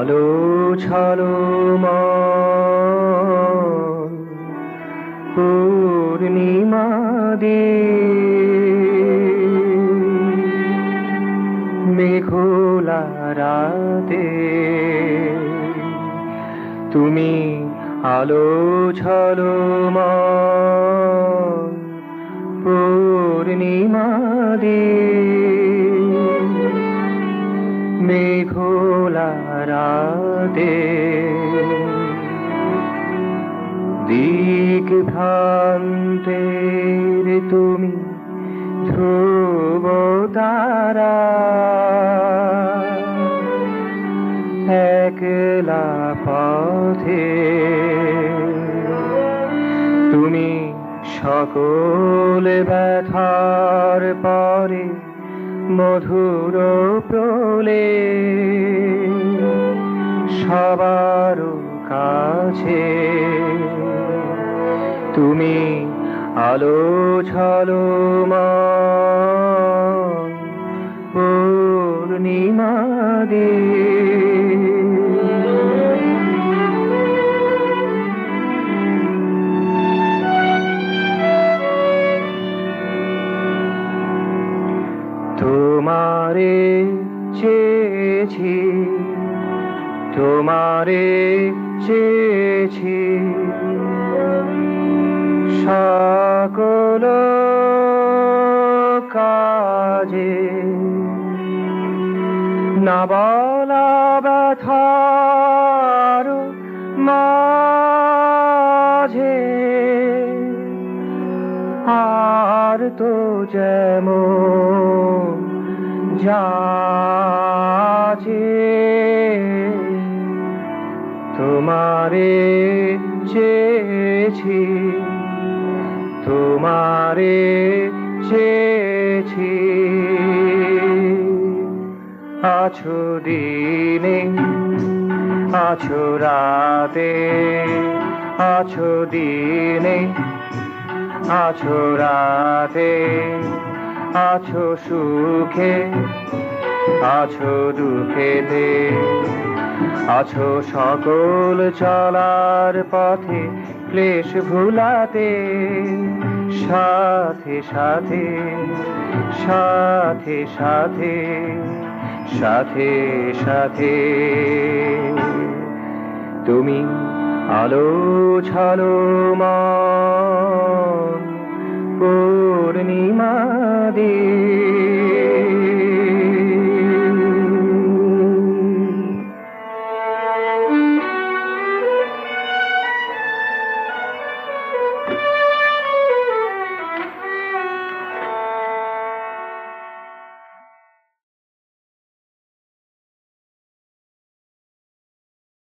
আলো ছলো মন পূর্ণিমা দে মেঘলা রাতে তুমি আলো ছলো মন পূর্ণিমা দে মেঘলা রাতে দিক ভ্রান্তের তুমি ধ্রুব তারা একলা পথে তুমি সকল ব্যথার পরে মধুর প্রলে সবার কাছে তুমি আলো ছলো মন পূর্ণিমা দে তোমারে চেয়েছি তোমারে চেয়েছি সকল কাজে না বলা ব্যথার মাঝে আর তো যেমন যাচে তোমারে চেয়েছি তোমারে চেয়েছি আছো দিনে আছো রাতে আছো দিনে আছো রাতে আছো সুখে আছো দুঃখেতে আছো সকল চলার পথে ক্লেশ ভুলাতে সাথে সাথে সাথে সাথে সাথে সাথে তুমি আলো ছলো মন পূর্ণিমা দে